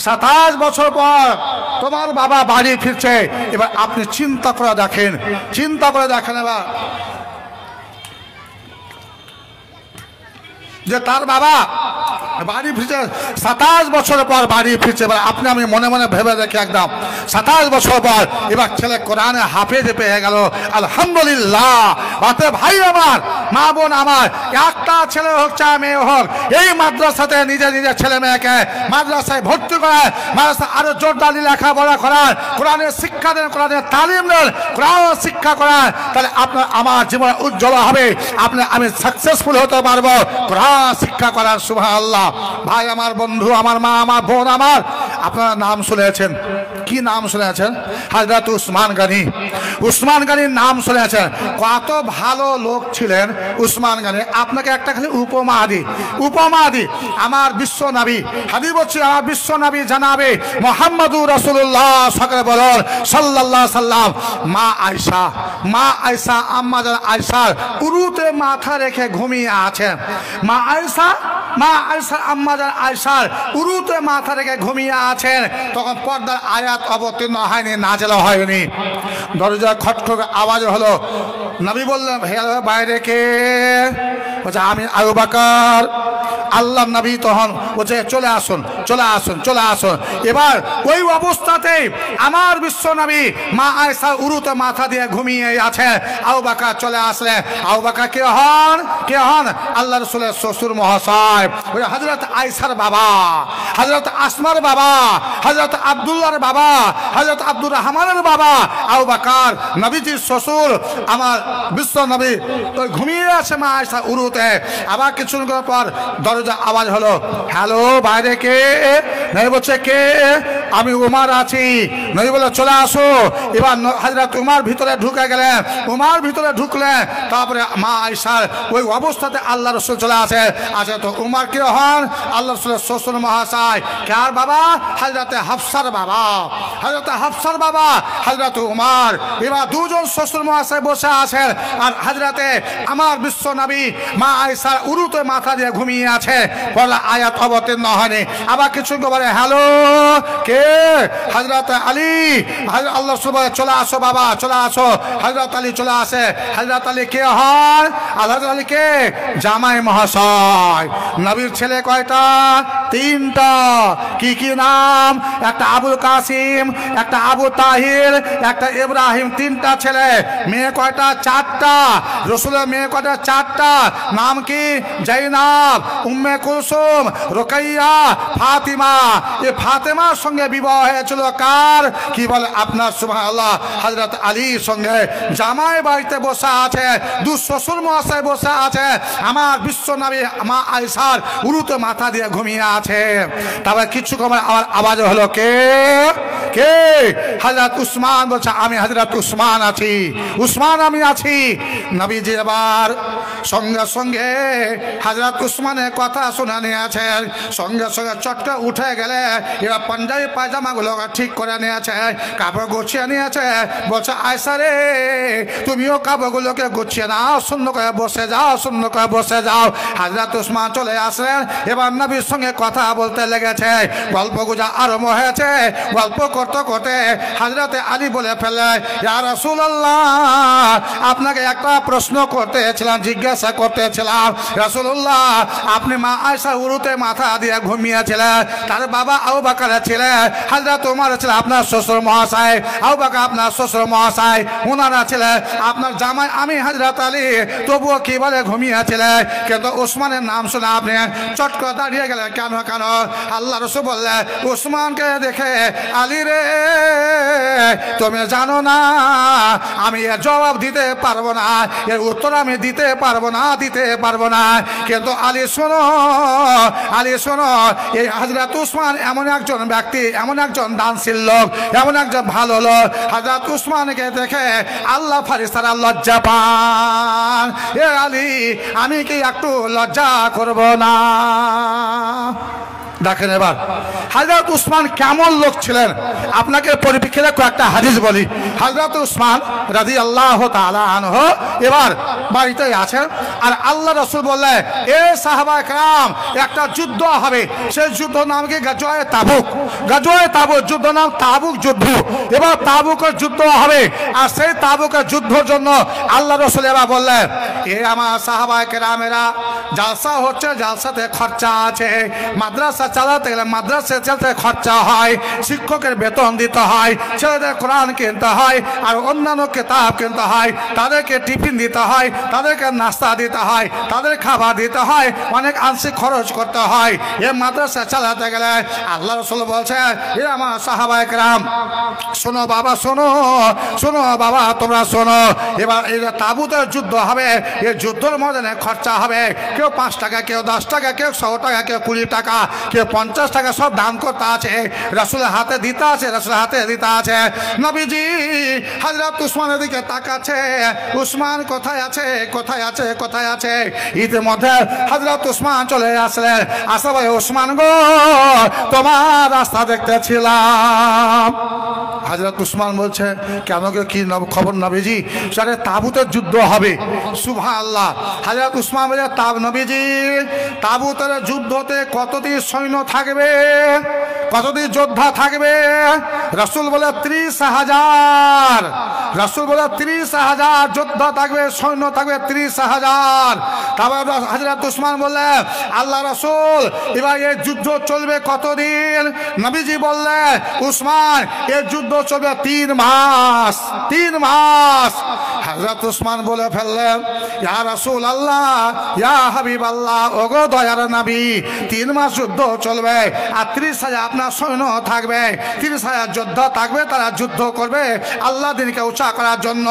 27 বছর পর তোমার বাবা বাড়ি ফিরছে। এবার আপনি চিন্তা করে দেখেন এবার যে তার বাবা বাড়ি ফিরছে, 27 বছর পর বাড়ি ফিরছে। এবার আপনি আমি মনে মনে ভেবে দেখি একদম 27 বছর পর এবার ছেলে কোরআনে হাফেজ পেয়ে গেল, আলহামদুলিল্লাহ। অতএব ভাই আমার, মা বোন আমার, একটা ছেলে হোক চাই মেয়ে হোক, এই মাদ্রাসাতে নিজের ছেলে মেয়েকে মাদ্রাসায় ভর্তি করায়, মাদ্রাসায় আরো জোরদারি লেখাপড়া করায়, কোরআনের শিক্ষা দেন, কোরআনের তালিম দেন, কোরআন শিক্ষা করায়, তাহলে আপনার আমার জীবন উজ্জ্বল হবে, আমি সাকসেসফুল হতে পারবো কোরআন শিক্ষা করার। সুবহানাল্লাহ। ভাই আমার, বন্ধু আমার, মা আমার, বোন আমার, আপনারা নাম শুনেছেন, কি নাম শুনেছেন? হযরত উসমান গনি। উসমান গনির নাম শুনেছেন। কত ভালো লোক ছিলেন উসমান গনি। আপনাকে একটা খালি উপমা দিই। আমার বিশ্ব নবী, হাদিস বলছি, আমার বিশ্ব নবী জানাবে মুহাম্মদুর রাসূলুল্লাহ সাল্লাল্লাহু আলাইহি সাল্লাম, মা আয়েশা আম্মা জান আয়েশার উরুতে মাথা রেখে ঘুমিয়ে আছেন। মা আয়েশা আম্মা জান আয়েশার উরুতে মাথা রেখে ঘুমিয়ে আছেন। তখন পর্দার আয়াত অবতীর্ণ হয়নি, নাযিল হয়নি। দরজা খটখট আওয়াজ হলো। নবী বললেন, বাইরে কে? বলছে আমি আবু বকর। আল্লাহ নবী তখন বলছে চলে আসুন। এবার ওই অবস্থাতে আমার বিশ্ব নবী মা আয়েশা উরুতে মাথা দিয়ে ঘুমিয়ে আছে। আবু বকর চলে আসলেন। আবু বকর কে হন? আল্লাহ রাসূলের শ্বশুর মহাশয়, ওই হযরত আয়েশার বাবা, হযরত আসমার বাবা, হযরত আব্দুল্লাহর বাবা, হযরত আব্দুর রহমানের বাবা আবু বকর, নবীজির শ্বশুর। আমার বিশ্ব নবী ঘুমিয়ে আছে মা আয়েশা উরুতে। আবার কিছুক্ষণ পর দরজা আওয়াজ হলো, হ্যালো, বাইরে কে? নবী বলছে কে? আমি উমর আছি। নবী বলে চলে আসো। এবার হযরত উমর ভিতরে ঢুকে গেলেন। ভিতরে ঢুকলেন। তারপরে মা আয়েশার ওই অবস্থাতে আল্লাহ রাসূল চলে আসে। তো উমর কে হন? আল্লাহ রাসূলের শ্বশুর মহাশয়। কার বাবা? হযরত হাফসার বাবা। হযরত উমর। এবার দুজন শ্বশুর মহাশয় বসে আছেন, আর হযরতে আমার বিশ্ব নবী মা আয়েশার উরুতে মাথা দিয়ে ঘুমিয়ে আছে। পড়লা আয়াত অবতীর্ণ হয়নি। আবার কিছু বলে, হ্যালো, কে? হযরত আলী। আল্লাহ সুবহানাহু চলে আসো বাবা, চলে আসো। হযরত আলী চলে আসে। হযরত আলী কে হন? হযরত আলী কে? জামাই মহাশয়। নবীর ছেলে কয়টা? 3টা। কি নাম? একটা আবুল কাসিম, একটা আবু তাহির, একটা ইব্রাহিম। 3টা ছেলে। মেয়ে কয়টা? 4টা। রাসূলের মেয়ে কয়টা? 4টা। নাম কি? জাইনাব, উম্মে কুলসুম, রুকাইয়া, ফাতিমা। এই ফাতেমার সঙ্গে বিবাহ হয়েছিল কার? কি বলে আপনার? সুবহানাল্লাহ। হযরত আলীর সঙ্গে জামাই বাড়িতে বসে আছে, দু শ্বশুর মহাশয় বসে আছে। আমার বিশ্ব নবী মা আয়েশার উরুতে মাথা দিয়ে ঘুমিয়ে আছে। তারপর কিছু সময় আমার আওয়াজ হলো, কে? হযরত উসমান। বলছে আমি হযরত উসমান আছি। নবীজি এবার সঙ্গে হযরত উসমানের কথা শুনে নিয়েছেন। সঙ্গে চটকে উঠে গেলে এবার পাঞ্জাবি পায়জামা গুলো ঠিক করে নিয়েছে, কাপড় গুছিয়ে নিয়েছে। বলছে আয়েশা রে, তুমিও কাপড়গুলোকে গুছিয়ে নাও, শূন্য করে বসে যাও। হযরত উসমান চলে আসলেন। এবার নবীর সঙ্গে কথা বলতে লেগেছে। গল্প গুজা আরম্ভ হয়েছে। গল্প করতে হযরত আলী বলে ফেলে, ইয়া রাসূলুল্লাহ, আপনাকে একটা প্রশ্ন জিজ্ঞাসা করতেছিলাম। রাসূলুল্লাহ, আপনি মা আয়েশা উরুতে মাথা দিয়ে ঘুমিয়েছিলেন, তার বাবা আবু বকর ছিলেন, হযরত ওমর ছিলেন আপনার শ্বশুর মহাশয়, আবু বকর আপনার শ্বশুর মহাশয়, ওনারা ছিলেন আপনার জামাই আমি হযরত আলী। তবুও কি বলে ঘুমিয়েছিলেন? কিন্তু উসমানের নাম শুনে আপনি চট করে দাঁড়িয়ে গেলেন কেন? আল্লাহ রাসূল বললেন, উসমানকে দেখে, আলী রে, তুমি জানো না আমি এর জবাব দিতে পারবো না, এর উত্তর আমি দিতে পারবো না। কিন্তু আলী শোনো, এই হযরত উসমান এমন একজন ব্যক্তি, এমন একজন দানশীল লোক, এমন একজন ভালো লোক। হযরত উসমানকে দেখে আল্লাহ ফারিস্তারা লজ্জা পান। এ আলী, আমি কি একটু লজ্জা করব না? দেখেন এবার হযরত উসমান কেমন লোক ছিলেন আপনাকে পরিপ্রেক্ষিতে কয়েকটা হাদিস বলি। হযরত উসমান রাদিয়াল্লাহু তাআলা আনহু এবার বাড়িতে আছেন, আর আল্লাহ রাসূল বললেন, এ সাহাবায়ে কেরাম, একটা যুদ্ধ হবে, সেই যুদ্ধ নাম কি? গাজওয়ে তাবুক। গাজওয়ে তাবুক যুদ্ধ নাম তাবুক যুদ্ধ। এবার তাবুকের যুদ্ধ হবে, আর সেই তাবুকের যুদ্ধের জন্য আল্লাহ রাসূল এবার বললেন, এ আমার সাহাবায়ে কেরামেরা, জালসা হচ্ছে, জালসাতে খরচা আছে, মাদ্রাসা চালাতে গেলে মাদ্রাসা চালাতে খরচা হয়, শিক্ষকের বেতন দিতে হয়, ছেলেদের কোরআন কিনতে হয়, আর অন্যান্য কিতাব কিনতে হয়, তাদেরকে টিফিন দিতে হয়, তাদেরকে নাস্তা দিতে হয়, তাদের খাবার দিতে হয়, অনেক আংশিক খরচ করতে হয়। এ মাদ্রাসা চালাতে গেলে আল্লাহ রাসূল বলছেন, এ আমার সাহাবায়ে কেরাম, শোনো বাবা, শোনো শোনো বাবা, তোমরা শোনো। এবার এই তাবুতের যুদ্ধ হবে, এই যুদ্ধের ময়দানে খরচা হবে, কেউ 5 টাকা, কেউ 10 টাকা, কেউ 100 টাকা, কেউ 20 টাকা, কেউ 50 টাকা, সব দান করতে আছে, রাসূলের হাতে দিতে আছে, রাসূলের হাতে দিতে আছে। নবীজি হযরত উসমানের দিকে তাকাচ্ছে, উসমান কোথায় আছে, কোথায় আছে, কোথায় আছে? ইতিমধ্যে হযরত উসমান চলে আসলেন। আসা ভাই উসমান গো, তোমার রাস্তা দেখতেছিলাম। হযরত উসমান বলছে, কেন গো, কি খবর নবীজি? সারে তাবুতের যুদ্ধ হবে। সুবহানাল্লাহ। হযরত উসমান বলে, নবীজি, তাবুতের যুদ্ধতে কতদিন সৈন্য থাকবে, কতদিন যোদ্ধা থাকবে? রাসূল বলে 30,000। রাসূল বলে 30,000 যোদ্ধা থাকবে, সৈন্য থাকবে 30,000। তারপর হযরত উসমান বললেন, আল্লাহ রাসূল, এবার এই যুদ্ধ চলবে কতদিন? নবীজি বললেন, উসমান, এই যুদ্ধ চলবে 3 মাস। 3 মাস। হযরত উসমান বলে ফেললেন, ইয়া রাসূলুল্লাহ, ইয়া হাবিবাল্লাহ, ওগো দয়ার নবী, 3 মাস যুদ্ধ চলবে, আর 30,000 আপনার সৈন্য থাকবে, 30,000 যোদ্ধা থাকবে, তারা যুদ্ধ করবে আল্লাহ দ্বীনকে উঁচা করার জন্য।